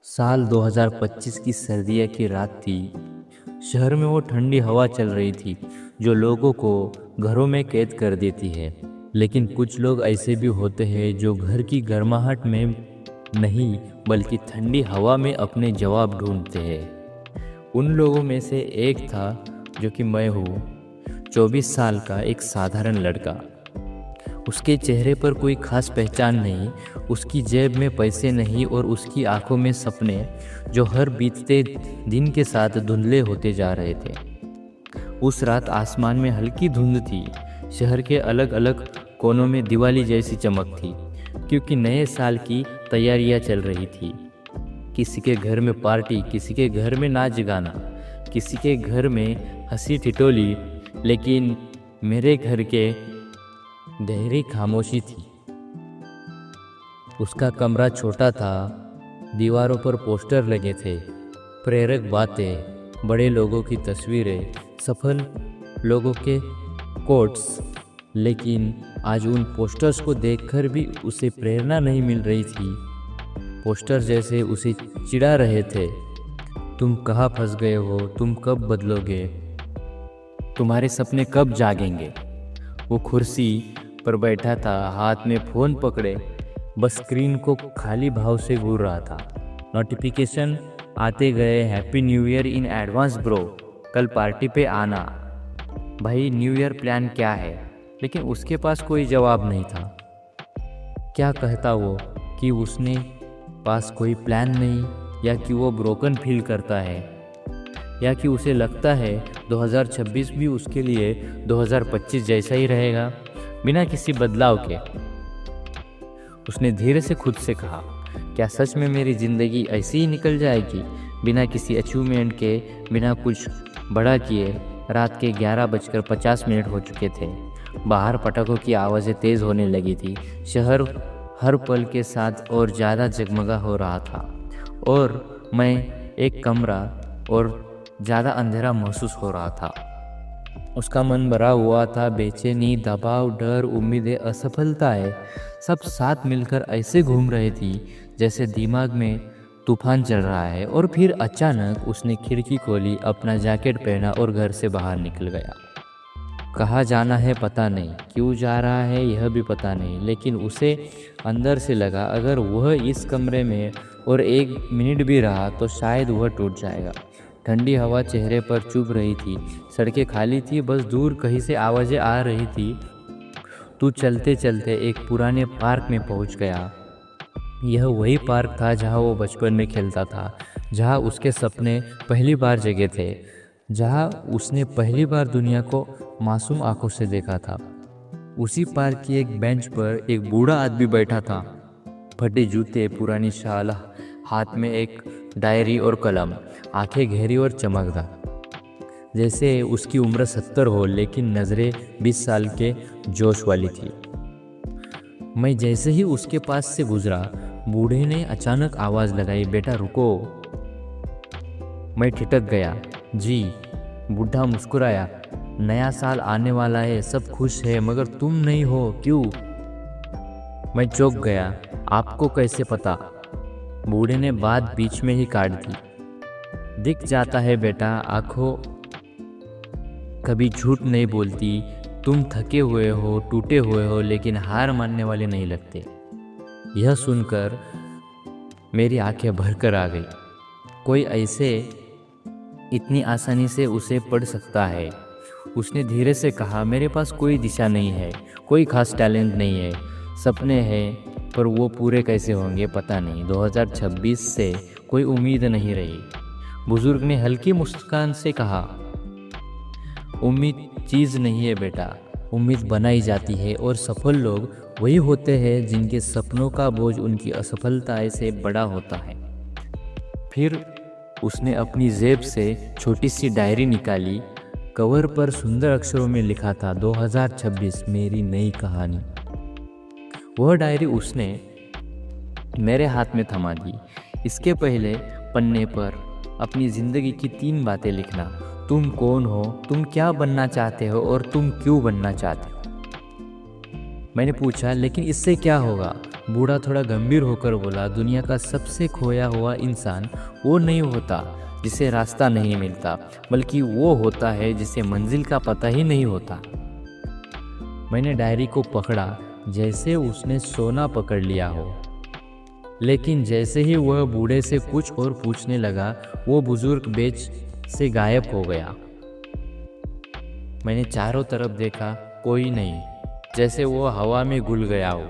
साल 2025 की सर्दियों की रात थी। शहर में वो ठंडी हवा चल रही थी जो लोगों को घरों में कैद कर देती है। लेकिन कुछ लोग ऐसे भी होते हैं जो घर की गर्माहट में नहीं बल्कि ठंडी हवा में अपने जवाब ढूंढते हैं। उन लोगों में से एक था जो कि मैं हूँ, 24 साल का एक साधारण लड़का। उसके चेहरे पर कोई खास पहचान नहीं, उसकी जेब में पैसे नहीं और उसकी आंखों में सपने जो हर बीतते दिन के साथ धुंधले होते जा रहे थे। उस रात आसमान में हल्की धुंध थी। शहर के अलग अलग कोनों में दिवाली जैसी चमक थी क्योंकि नए साल की तैयारियां चल रही थी। किसी के घर में पार्टी, किसी के घर में नाच गाना, किसी के घर में हंसी ठिठोली, लेकिन मेरे घर के गहरी खामोशी थी। उसका कमरा छोटा था, दीवारों पर पोस्टर लगे थे, प्रेरक बातें, बड़े लोगों की तस्वीरें, सफल लोगों के कोट्स। लेकिन आज उन पोस्टर्स को देखकर भी उसे प्रेरणा नहीं मिल रही थी। पोस्टर जैसे उसे चिढ़ा रहे थे। तुम कहाँ फंस गए हो? तुम कब बदलोगे? तुम्हारे सपने कब जागेंगे? वो कुर्सी पर बैठा था, हाथ में फ़ोन पकड़े, बस स्क्रीन को खाली भाव से घूर रहा था। नोटिफिकेशन आते गए, happy new year in advance bro, कल पार्टी पे आना। भाई न्यू ईयर प्लान क्या है? लेकिन उसके पास कोई जवाब नहीं था। क्या कहता वो कि उसने पास कोई प्लान नहीं, या कि वो ब्रोकन फील करता है, या कि उसे लगता है 2026 भी उसके लिए 2025 जैसा ही रहेगा बिना किसी बदलाव के। उसने धीरे से खुद से कहा, क्या सच में मेरी ज़िंदगी ऐसी ही निकल जाएगी बिना किसी अचीवमेंट के, बिना कुछ बड़ा किए? रात के 11:50 हो चुके थे। बाहर पटाखों की आवाज़ें तेज़ होने लगी थी। शहर हर पल के साथ और ज़्यादा जगमगा हो रहा था और मैं एक कमरा और ज़्यादा अंधेरा महसूस हो रहा था। उसका मन भरा हुआ था, बेचैनी, दबाव, डर, उम्मीदें, असफलताएं सब साथ मिलकर ऐसे घूम रही थी जैसे दिमाग में तूफान चल रहा है। और फिर अचानक उसने खिड़की खोली, अपना जैकेट पहना और घर से बाहर निकल गया। कहाँ जाना है पता नहीं, क्यों जा रहा है यह भी पता नहीं, लेकिन उसे अंदर से लगा अगर वह इस कमरे में और 1 मिनट भी रहा तो शायद वह टूट जाएगा। ठंडी हवा चेहरे पर चुभ रही थी, सड़कें खाली थी, बस दूर कहीं से आवाज़ें आ रही थी। तू चलते चलते एक पुराने पार्क में पहुंच गया। यह वही पार्क था जहां वो बचपन में खेलता था, जहां उसके सपने पहली बार जगे थे, जहां उसने पहली बार दुनिया को मासूम आंखों से देखा था। उसी पार्क की एक बेंच पर एक बूढ़ा आदमी बैठा था, फटे जूते, पुरानी शाल, हाथ में एक डायरी और कलम, आंखें गहरी और चमकदार, जैसे उसकी उम्र 70 हो, लेकिन नज़रें 20 साल के जोश वाली थी। मैं जैसे ही उसके पास से गुजरा, बूढ़े ने अचानक आवाज़ लगाई, बेटा रुको। मैं ठिठक गया। जी। बूढ़ा मुस्कुराया, नया साल आने वाला है, सब खुश है, मगर तुम नहीं हो, क्यों? मैं चौंक गया। आपको कैसे पता? बूढ़े ने बात बीच में ही काट दी। दिख जाता है बेटा, आंखों कभी झूठ नहीं बोलती। तुम थके हुए हो, टूटे हुए हो, लेकिन हार मानने वाले नहीं लगते। यह सुनकर मेरी आंखें भरकर आ गई। कोई ऐसे इतनी आसानी से उसे पढ़ सकता है? उसने धीरे से कहा, मेरे पास कोई दिशा नहीं है, कोई खास टैलेंट नहीं है, सपने हैं पर वो पूरे कैसे होंगे पता नहीं। 2026 से कोई उम्मीद नहीं रही। बुजुर्ग ने हल्की मुस्कान से कहा, उम्मीद चीज़ नहीं है बेटा, उम्मीद बनाई जाती है और सफल लोग वही होते हैं जिनके सपनों का बोझ उनकी असफलताएं से बड़ा होता है। फिर उसने अपनी जेब से छोटी सी डायरी निकाली। कवर पर सुंदर अक्षरों में लिखा था, 2026 मेरी नई कहानी। वह डायरी उसने मेरे हाथ में थमा दी। इसके पहले पन्ने पर अपनी ज़िंदगी की 3 बातें लिखना। तुम कौन हो, तुम क्या बनना चाहते हो और तुम क्यों बनना चाहते हो? मैंने पूछा, लेकिन इससे क्या होगा? बूढ़ा थोड़ा गंभीर होकर बोला, दुनिया का सबसे खोया हुआ इंसान वो नहीं होता जिसे रास्ता नहीं मिलता, बल्कि वो होता है जिसे मंजिल का पता ही नहीं होता। मैंने डायरी को पकड़ा जैसे उसने सोना पकड़ लिया हो, लेकिन जैसे ही वह बूढ़े से कुछ और पूछने लगा, वो बुजुर्ग बेच से गायब हो गया। मैंने चारों तरफ देखा, कोई नहीं, जैसे वो हवा में घुल गया हो।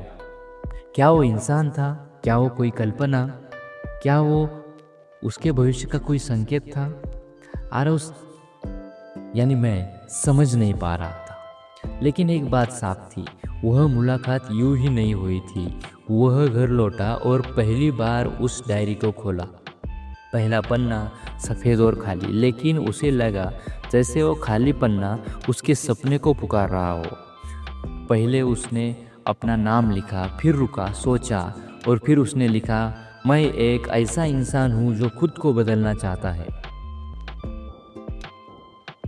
क्या वो इंसान था? क्या वो कोई कल्पना? क्या वो उसके भविष्य का कोई संकेत था? मैं समझ नहीं पा रहा था। लेकिन एक बात साफ थी, वह मुलाकात यूं ही नहीं हुई थी। वह घर लौटा और पहली बार उस डायरी को खोला। पहला पन्ना सफ़ेद और खाली, लेकिन उसे लगा जैसे वो खाली पन्ना उसके सपने को पुकार रहा हो। पहले उसने अपना नाम लिखा, फिर रुका, सोचा, और फिर उसने लिखा, मैं एक ऐसा इंसान हूँ जो खुद को बदलना चाहता है।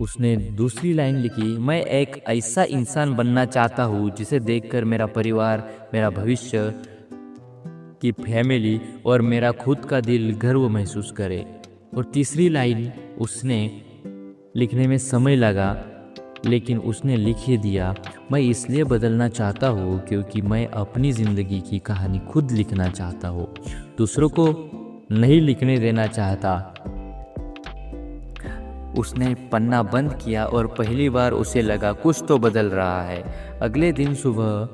उसने दूसरी लाइन लिखी, मैं एक ऐसा इंसान बनना चाहता हूँ जिसे देखकर मेरा परिवार, मेरा भविष्य की फैमिली और मेरा खुद का दिल गर्व महसूस करे। और तीसरी लाइन उसने लिखने में समय लगा, लेकिन उसने लिख ही दिया, मैं इसलिए बदलना चाहता हूँ क्योंकि मैं अपनी ज़िंदगी की कहानी खुद लिखना चाहता हूँ, दूसरों को नहीं लिखने देना चाहता। उसने पन्ना बंद किया और पहली बार उसे लगा कुछ तो बदल रहा है। अगले दिन सुबह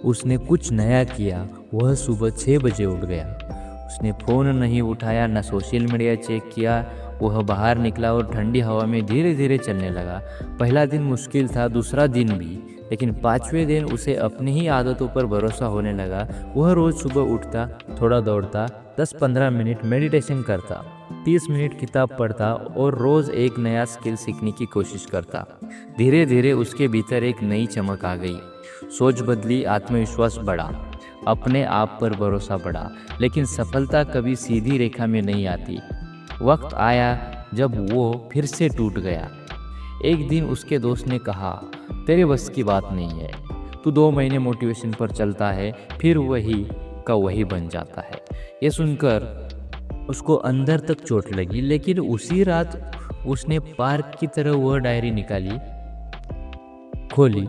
उसने कुछ नया किया। वह सुबह 6 बजे उठ गया। उसने फ़ोन नहीं उठाया, न सोशल मीडिया चेक किया। वह बाहर निकला और ठंडी हवा में धीरे धीरे चलने लगा। पहला दिन मुश्किल था, दूसरा दिन भी, लेकिन 5वें दिन उसे अपनी ही आदतों पर भरोसा होने लगा। वह रोज़ सुबह उठता, थोड़ा दौड़ता, 10-15 मिनट मेडिटेशन करता, 30 मिनट किताब पढ़ता और रोज़ एक नया स्किल सीखने की कोशिश करता। धीरे धीरे उसके भीतर एक नई चमक आ गई। सोच बदली, आत्मविश्वास बढ़ा, अपने आप पर भरोसा बढ़ा। लेकिन सफलता कभी सीधी रेखा में नहीं आती। वक्त आया जब वो फिर से टूट गया। एक दिन उसके दोस्त ने कहा, तेरे बस की बात नहीं है, तू 2 महीने मोटिवेशन पर चलता है, फिर वही का वही बन जाता है। ये सुनकर उसको अंदर तक चोट लगी। लेकिन उसी रात उसने पार्क की तरह वह डायरी निकाली, खोली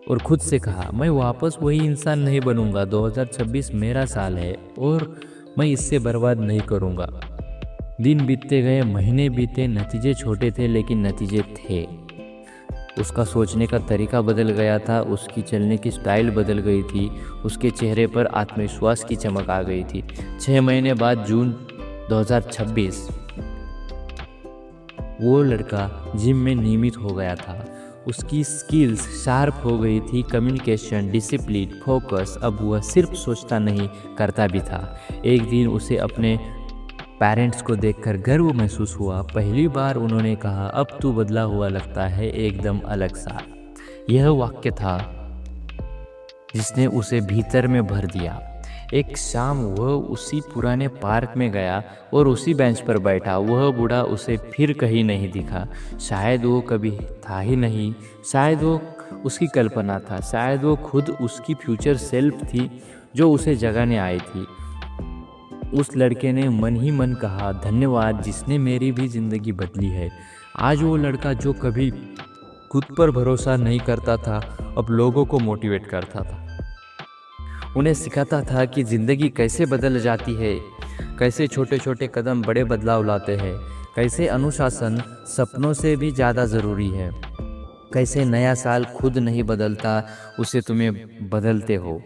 और खुद से कहा, मैं वापस वही इंसान नहीं बनूंगा। 2026 मेरा साल है और मैं इससे बर्बाद नहीं करूंगा। दिन बीतते गए, महीने बीते, नतीजे छोटे थे लेकिन नतीजे थे। उसका सोचने का तरीका बदल गया था, उसकी चलने की स्टाइल बदल गई थी, उसके चेहरे पर आत्मविश्वास की चमक आ गई थी। 6 महीने बाद जून 2026 वो लड़का जिम में नियमित हो गया था। उसकी स्किल्स शार्प हो गई थी, कम्युनिकेशन, डिसिप्लिन, फोकस। अब वह सिर्फ सोचता नहीं, करता भी था। एक दिन उसे अपने पेरेंट्स को देखकर गर्व महसूस हुआ। पहली बार उन्होंने कहा, अब तू बदला हुआ लगता है, एकदम अलग सा। यह वाक्य था जिसने उसे भीतर में भर दिया। एक शाम वह उसी पुराने पार्क में गया और उसी बेंच पर बैठा। वह बूढ़ा उसे फिर कहीं नहीं दिखा। शायद वो कभी था ही नहीं, शायद वो उसकी कल्पना था, शायद वो खुद उसकी फ्यूचर सेल्फ थी जो उसे जगाने आई थी। उस लड़के ने मन ही मन कहा, धन्यवाद जिसने मेरी भी ज़िंदगी बदली है। आज वो लड़का जो कभी खुद पर भरोसा नहीं करता था, अब लोगों को मोटिवेट करता था। उन्हें सिखाता था कि ज़िंदगी कैसे बदल जाती है, कैसे छोटे छोटे कदम बड़े बदलाव लाते हैं, कैसे अनुशासन सपनों से भी ज़्यादा ज़रूरी है, कैसे नया साल खुद नहीं बदलता, उसे तुम्हें बदलते हो।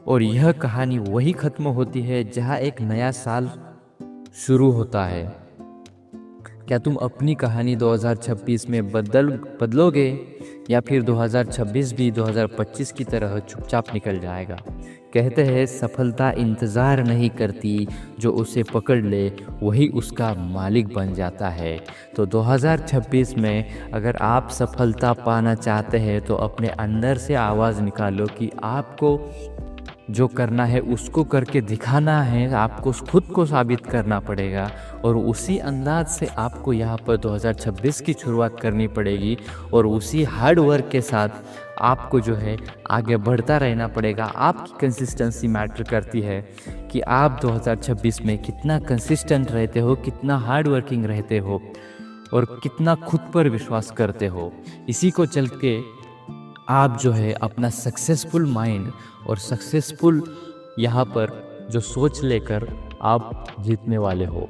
और यह कहानी वही ख़त्म होती है जहाँ एक नया साल शुरू होता है। क्या तुम अपनी कहानी 2026 में बदलोगे या फिर 2026 भी 2025 की तरह चुपचाप निकल जाएगा? कहते हैं सफलता इंतज़ार नहीं करती, जो उसे पकड़ ले वही उसका मालिक बन जाता है। तो 2026 में अगर आप सफलता पाना चाहते हैं तो अपने अंदर से आवाज़ निकालो कि आपको जो करना है उसको करके दिखाना है, आपको खुद को साबित करना पड़ेगा और उसी अंदाज से आपको यहाँ पर 2026 की शुरुआत करनी पड़ेगी और उसी हार्ड वर्क के साथ आपको जो है आगे बढ़ता रहना पड़ेगा। आपकी कंसिस्टेंसी मैटर करती है कि आप 2026 में कितना कंसिस्टेंट रहते हो, कितना हार्ड वर्किंग रहते हो और कितना खुद पर विश्वास करते हो। इसी को चल के आप जो है अपना सक्सेसफुल माइंड और सक्सेसफुल यहाँ पर जो सोच लेकर आप जीतने वाले हो।